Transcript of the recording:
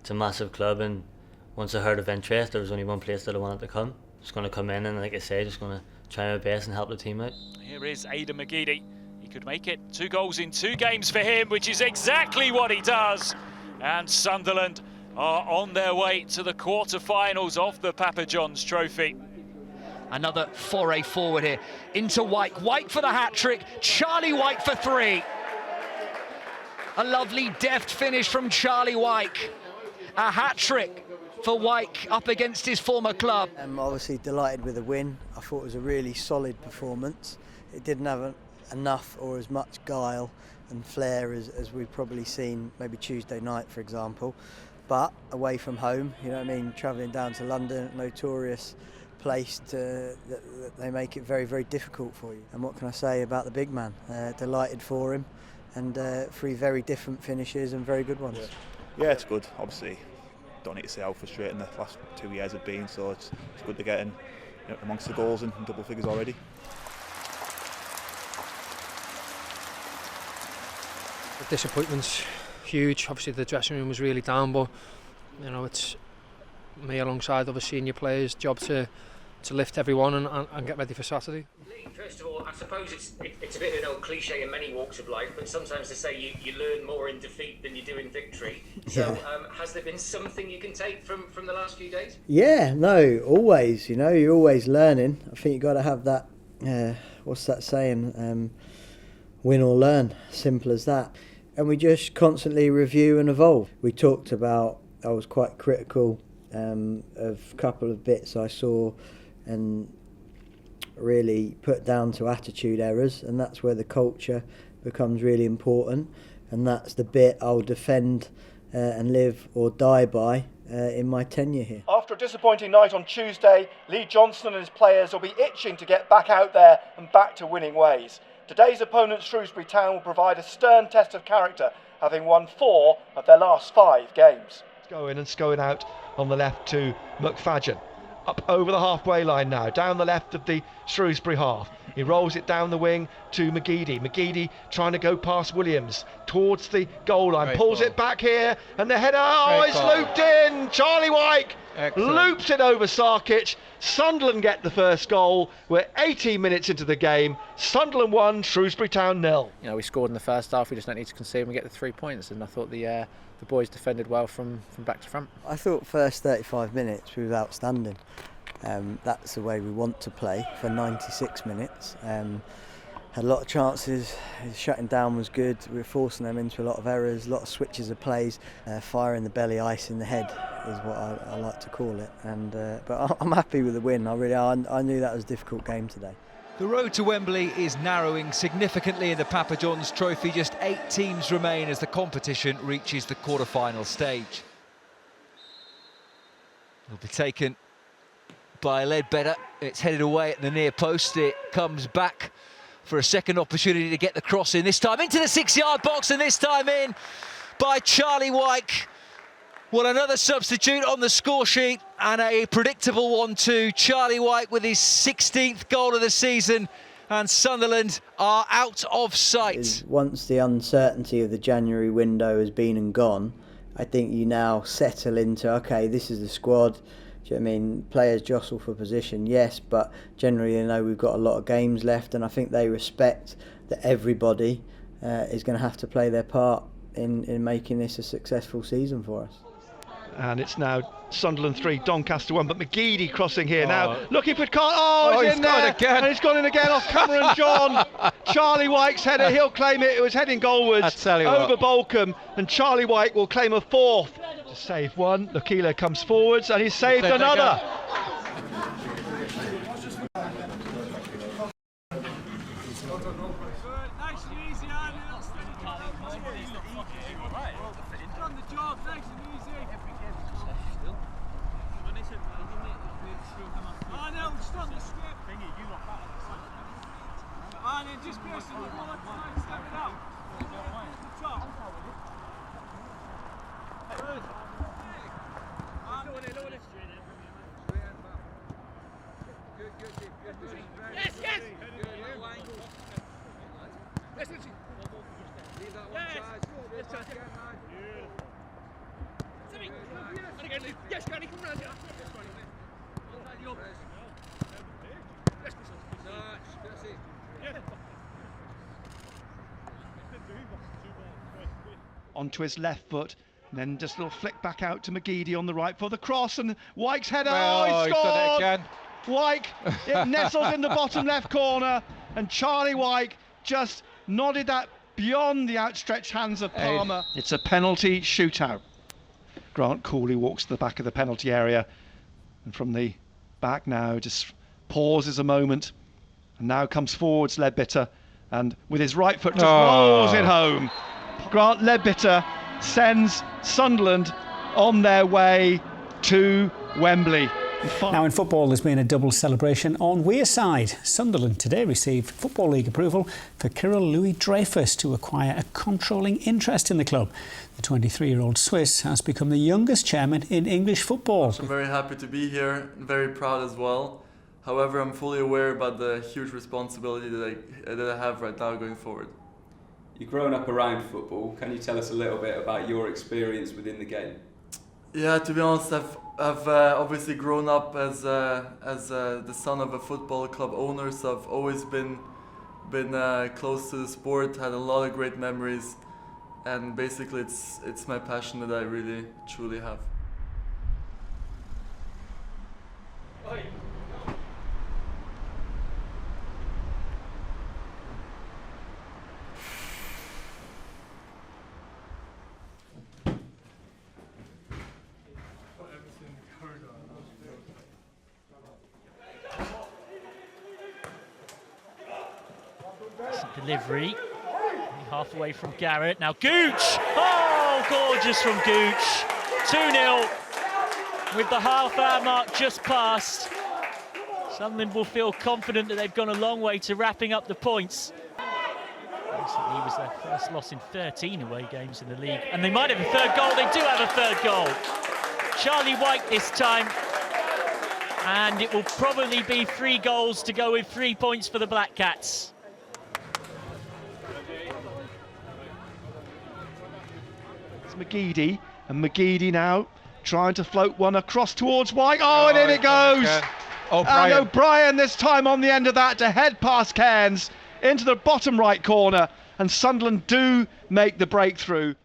It's a massive club, and once I heard of interest, there was only one place that I wanted to come. Just going to come in and, like I say, just going to try my best and help the team out. Here is Aidan McGeady. He could make it 2 goals in 2 games for him, which is exactly what he does. And Sunderland are on their way to the quarter-finals of the Papa John's Trophy. Another foray forward here into Wyke. Wyke for the hat-trick, Charlie Wyke for 3. A lovely deft finish from Charlie Wyke. A hat-trick for Wyke up against his former club. I'm obviously delighted with the win. I thought it was a really solid performance. It didn't have enough or as much guile and flair as we've probably seen maybe Tuesday night, for example. But away from home, you know what I mean, travelling down to London, notorious place, they make it very, very difficult for you. And what can I say about the big man? Delighted for him, and 3 very different finishes and very good ones. Yeah, it's good. Obviously, don't need to say how frustrating the last 2 years have been, so it's good to get in, you know, amongst the goals in double figures already. The disappointment's huge. Obviously the dressing room was really down, but you know, it's me alongside other senior players' job to lift everyone and get ready for Saturday. First of all, I suppose it's a bit of an old cliche in many walks of life, but sometimes they say you learn more in defeat than you do in victory. So has there been something you can take from the last few days? Yeah, no, always, you know, you're always learning. I think you've got to have that, what's that saying, win or learn, simple as that. And we just constantly review and evolve. We talked about, I was quite critical of a couple of bits I saw and really put down to attitude errors, and that's where the culture becomes really important, and that's the bit I'll defend and live or die by in my tenure here. After a disappointing night on Tuesday, Lee Johnson and his players will be itching to get back out there and back to winning ways. Today's opponent, Shrewsbury Town, will provide a stern test of character, having won 4 of their last 5 games. Going out on the left to McFadden. Up over the halfway line now, down the left of the Shrewsbury half. He rolls it down the wing to McGeady. McGeady trying to go past Williams towards the goal line. Pulls it back here, and the header, it's looped in. Charlie Wyke loops it over Sarkic. Sunderland get the first goal. We're 18 minutes into the game. Sunderland 1, Shrewsbury Town 0. You know, we scored in the first half. We just don't need to concede and we get the 3 points. And I thought the boys defended well from back to front. I thought first 35 minutes we were outstanding. That's the way we want to play for 96 minutes. Had a lot of chances, shutting down was good, we were forcing them into a lot of errors, a lot of switches of plays, fire in the belly, ice in the head is what I like to call it. But I'm happy with the win, I really are. I knew that was a difficult game today. The road to Wembley is narrowing significantly in the Papa John's Trophy. Just 8 teams remain as the competition reaches the quarter-final stage. It'll be taken by Ledbetter. It's headed away at the near post. It comes back for a second opportunity to get the cross in, this time into the 6-yard box, and this time in by Charlie Wyke. Well, another substitute on the score sheet, and a predictable one too. Charlie Wyke with his 16th goal of the season, and Sunderland are out of sight. Once the uncertainty of the January window has been and gone, I think you now settle into, okay, this is the squad. Do you know what I mean? Players jostle for position, yes, but generally they know we've got a lot of games left, and I think they respect that everybody is going to have to play their part in making this a successful season for us. And it's now Sunderland 3, Doncaster 1, but McGeady crossing here now, looking for he's in there, again. And it's gone in again off Cameron John. Charlie Wyke's header, he'll claim it. It was heading goalwards over Bolcombe, and Charlie Wyke will claim a 4th. To save one, Lokila comes forwards, and he's saved another. Onto his left foot, and then just a little flick back out to McGeady on the right for the cross, and Wyke's header. Oh, he scored! Done it again. Wyke, it nestled in the bottom left corner, and Charlie Wyke just nodded that beyond the outstretched hands of Palmer. It's a penalty shootout. Grant Cooley walks to the back of the penalty area, and from the back now just pauses a moment, and now comes forwards Leadbitter, and with his right foot just rolls it home. Grant Leadbitter sends Sunderland on their way to Wembley. Now in football, there's been a double celebration on Wearside. Sunderland today received Football League approval for Kirill Louis-Dreyfus to acquire a controlling interest in the club. The 23-year-old Swiss has become the youngest chairman in English football. I'm very happy to be here and very proud as well. However, I'm fully aware about the huge responsibility that I have right now going forward. You've grown up around football. Can you tell us a little bit about your experience within the game? Yeah, to be honest, I've obviously grown up as the son of a football club owner, so I've always been close to the sport, had a lot of great memories, and basically it's my passion that I really truly have. Delivery, half away from Garrett, now Gooch! Oh, gorgeous from Gooch! 2-0 with the half-hour mark just passed. Sunderland will feel confident that they've gone a long way to wrapping up the points. Recently was their first loss in 13 away games in the league, and they might have a third goal. They do have a third goal. Charlie Wyke this time, and it will probably be 3 goals to go with 3 points for the Black Cats. McGeady, and McGeady now trying to float one across towards Wyke. Oh, and in it goes! And O'Brien this time on the end of that to head past Cairns into the bottom right corner, and Sunderland do make the breakthrough.